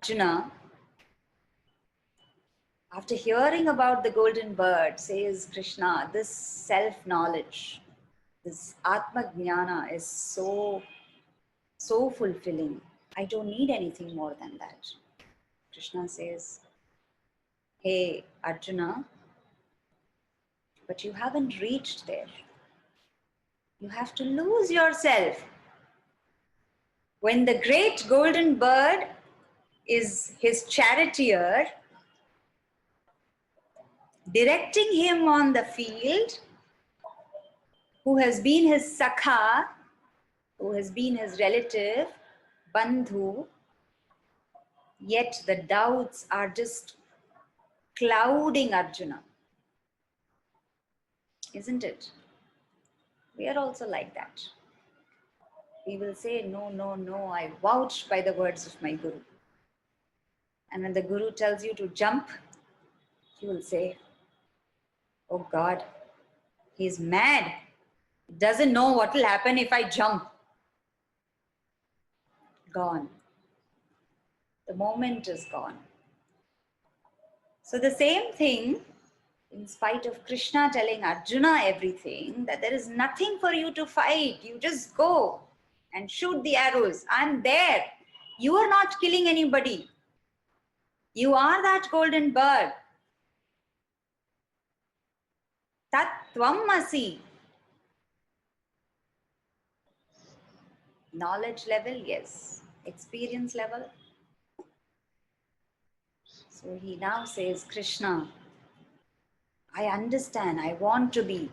Arjuna, after hearing about the golden bird, says Krishna, this self-knowledge, this Atma Jnana is so fulfilling. I don't need anything more than that. Krishna says, hey Arjuna, but you haven't reached there. You have to lose yourself. When the great golden bird is his charioteer, directing him on the field, who has been his sakha, who has been his relative, bandhu, yet the doubts are just clouding Arjuna. Isn't it? We are also like that. We will say, no, no, no, I vouch by the words of my Guru. And when the Guru tells you to jump, you will say, oh God, he's mad. He doesn't know what will happen if I jump. Gone. The moment is gone. So the same thing, in spite of Krishna telling Arjuna everything, that there is nothing for you to fight. You just go and shoot the arrows. I'm there. You are not killing anybody. You are that golden bird. Tat tvam asi. Knowledge level, yes. Experience level. So he now says, Krishna, I understand. I want to be.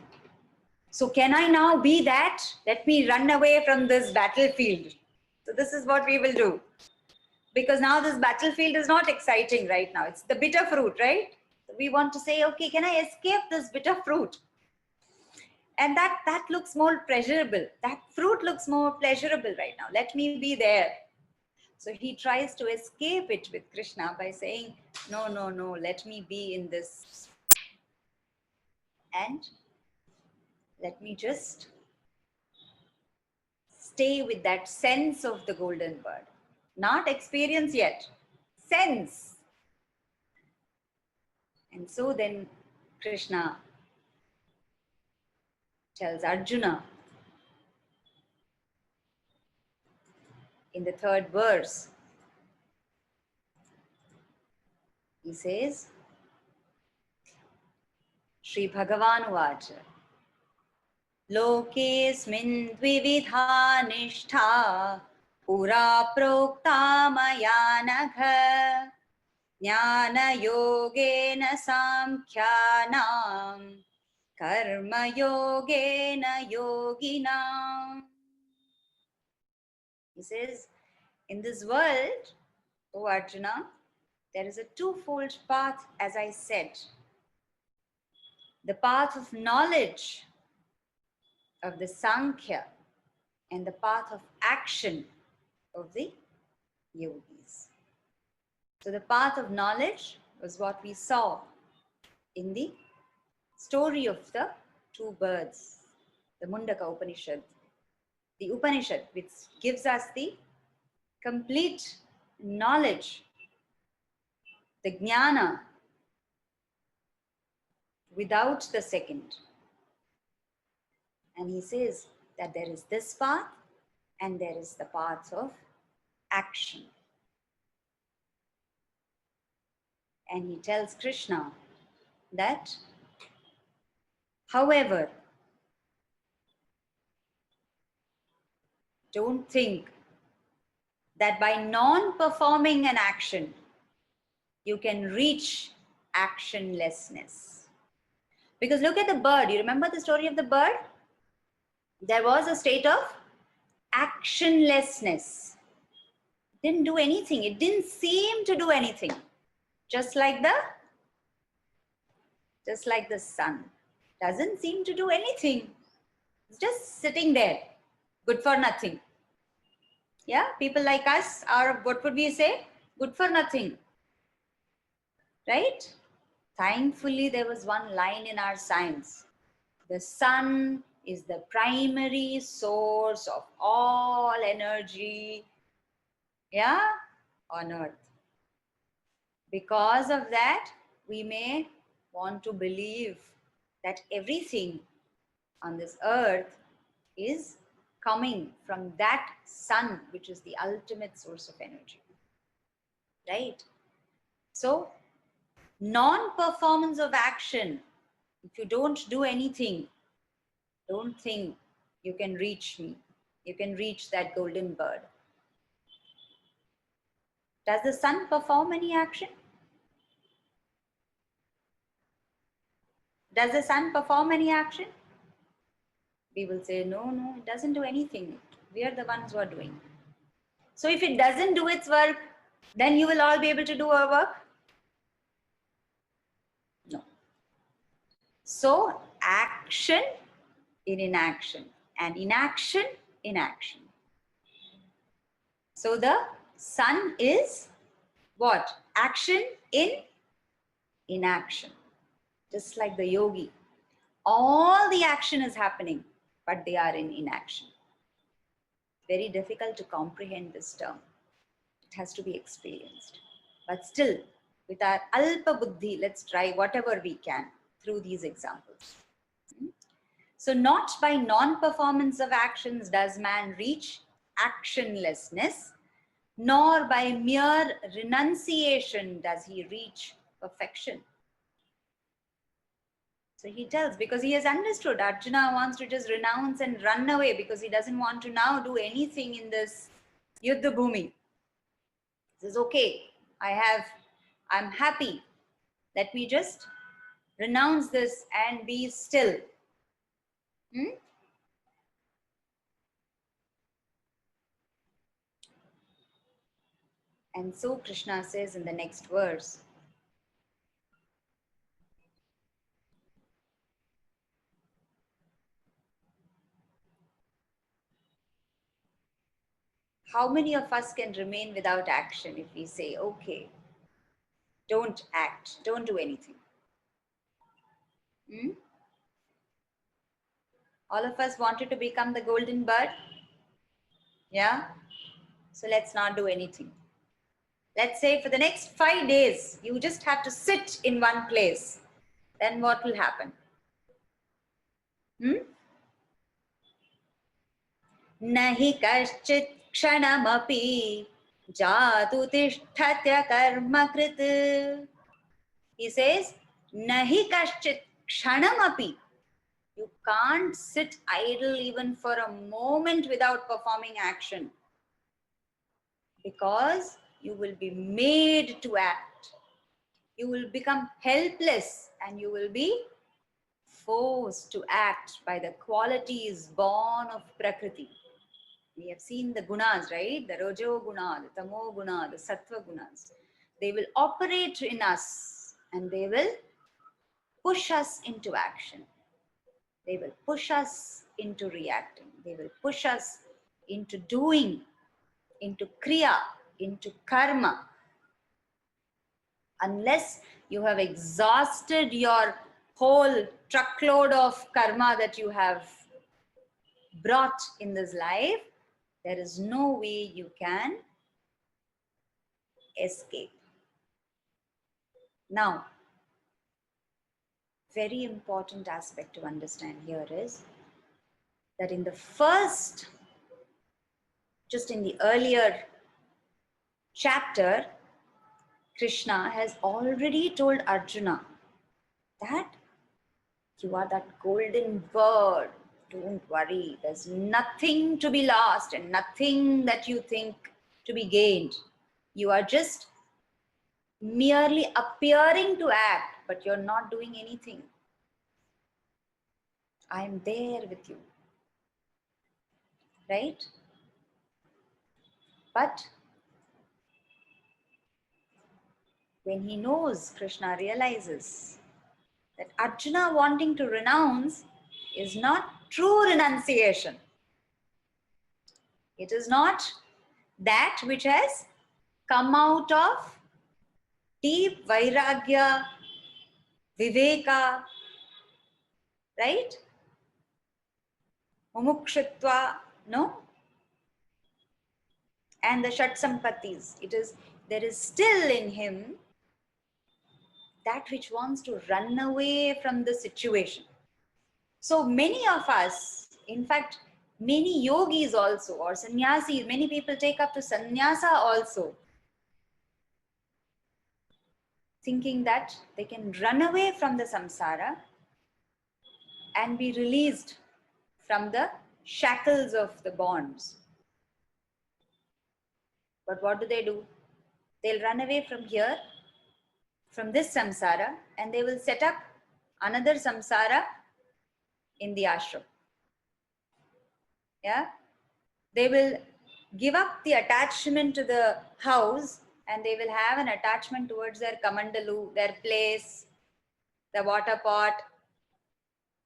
So can I now be that? Let me run away from this battlefield. So this is what we will do. Because now this battlefield is not exciting right now. It's the bitter fruit, right? So we want to say, okay, can I escape this bitter fruit? And that looks more pleasurable. That fruit looks more pleasurable right now. Let me be there. So he tries to escape it with Krishna by saying, no, no, no, let me be in this. And let me just stay with that sense of the golden bird. Not experience yet, sense. And so then Krishna tells Arjuna in the 3rd verse, he says, Shri Bhagavan Vacha, Lokesmin dvividha nishtha pura prokta maya nagha jnana yogena samkhyanam karma yogena yoginam. He says, in this world, O Arjuna, there is a twofold path, as I said. The path of knowledge of the Sankhya and the path of action of the yogis. So the path of knowledge was what we saw in the story of the 2 birds, the Mundaka Upanishad. The Upanishad, which gives us the complete knowledge, the jnana, without the second. And he says that there is this path and there is the path of action. And he tells Krishna that, however, don't think that by non-performing an action, you can reach actionlessness. Because look at the bird. You remember the story of the bird? There was a state of actionlessness. It didn't do anything. It didn't seem to do anything. Just like the sun. Doesn't seem to do anything. It's just sitting there. Good for nothing. Yeah, people like us are, what would we say? Good for nothing. Right? Thankfully, there was one line in our science. The sun is the primary source of all energy, yeah, on earth. Because of that, we may want to believe that everything on this earth is coming from that sun, which is the ultimate source of energy. Right? So, non-performance of action, if you don't do anything, don't think you can reach me. You can reach that golden bird. Does the sun perform any action? Does the sun perform any action? We will say, no, no, it doesn't do anything. We are the ones who are doing. So if it doesn't do its work, then you will all be able to do our work? No. So action in inaction, and inaction in action. So the sun is what? Action in inaction. Just like the yogi. All the action is happening, but they are in inaction. Very difficult to comprehend this term. It has to be experienced. But still, with our alpa buddhi, let's try whatever we can through these examples. So not by non-performance of actions does man reach actionlessness, nor by mere renunciation does he reach perfection. So he tells, because he has understood, Arjuna wants to just renounce and run away because he doesn't want to now do anything in this Yuddha Bhumi. He says, okay, I'm happy. Let me just renounce this and be still. And so Krishna says in the next verse, how many of us can remain without action if we say, okay, don't act, don't do anything? All of us wanted to become the golden bird. Yeah? So let's not do anything. Let's say for the next 5 days, you just have to sit in one place. Then what will happen? Nahi kaschit kshanamapi jatu tishtatya karma krit. He says, Nahi kaschit kshanamapi. You can't sit idle even for a moment without performing action. Because you will be made to act. You will become helpless and you will be forced to act by the qualities born of Prakriti. We have seen the gunas, right? The Rajo guna, the Tamo guna, the Sattva gunas. They will operate in us and they will push us into action. They will push us into reacting. They will push us into doing, into kriya, into karma. Unless you have exhausted your whole truckload of karma that you have brought in this life, there is no way you can escape. Now, very important aspect to understand here is that in the first, just in the earlier chapter, Krishna has already told Arjuna that you are that golden bird. Don't worry. There's nothing to be lost and nothing that you think to be gained. You are just merely appearing to act, but you're not doing anything. I am there with you. Right? But when he knows, Krishna realizes that Arjuna wanting to renounce is not true renunciation. It is not that which has come out of deep vairagya, viveka, right? Mumukshutva, no? And the Shat Sampattis. There is still in him that which wants to run away from the situation. So many of us, in fact, many yogis also, or sannyasis, many people take up to sannyasa also, thinking that they can run away from the samsara and be released from the shackles of the bonds. But what do? They'll run away from here, from this samsara, and they will set up another samsara in the ashram. Yeah? They will give up the attachment to the house and they will have an attachment towards their kamandalu, their place, the water pot,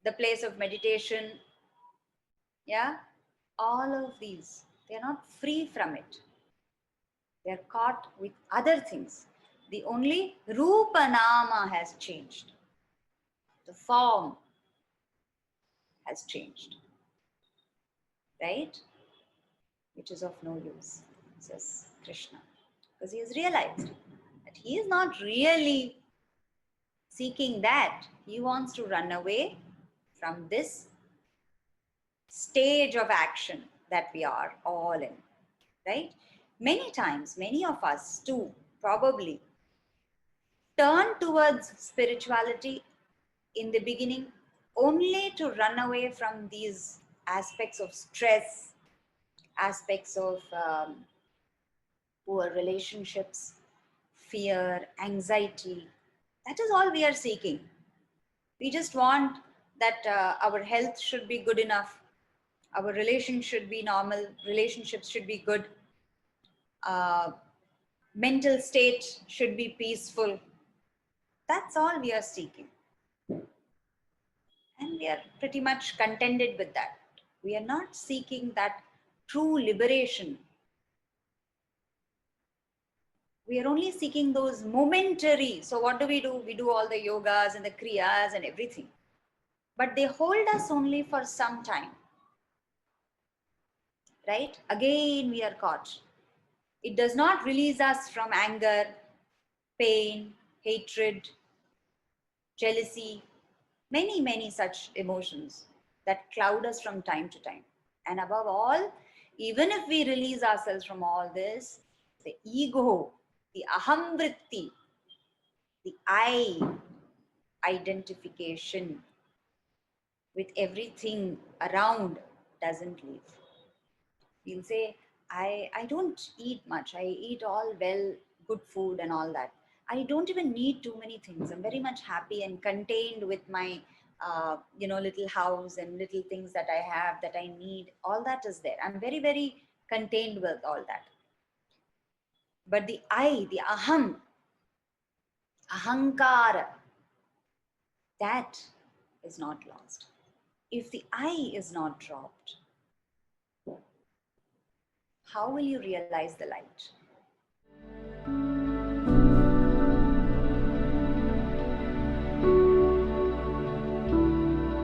the place of meditation. Yeah? All of these, they are not free from it. They are caught with other things. The only Rupa Nama has changed. The form has changed. Right? Which is of no use, says Krishna. Because he has realized that he is not really seeking that. He wants to run away from this stage of action that we are all in. Right? Many times, many of us too, probably, turn towards spirituality in the beginning only to run away from these aspects of stress, aspects of poor relationships, fear, anxiety. That is all we are seeking. We just want that our health should be good enough, our relations should be normal, relationships should be good, uh, mental state should be peaceful. That's all we are seeking. And we are pretty much contented with that. We are not seeking that true liberation. We are only seeking those momentary. So what do? We do all the yogas and the kriyas and everything. But they hold us only for some time. Right? Again, we are caught. It does not release us from anger, pain, hatred, jealousy, many, many such emotions that cloud us from time to time. And above all, even if we release ourselves from all this, the ego, the aham vritti, the I identification with everything around doesn't leave. We'll say, I don't eat much. I eat all well, good food and all that. I don't even need too many things. I'm very much happy and contained with my, little house and little things that I have that I need. All that is there. I'm very, very contained with all that. But the I, the aham, ahankara, that is not lost. If the I is not dropped, how will you realize the light?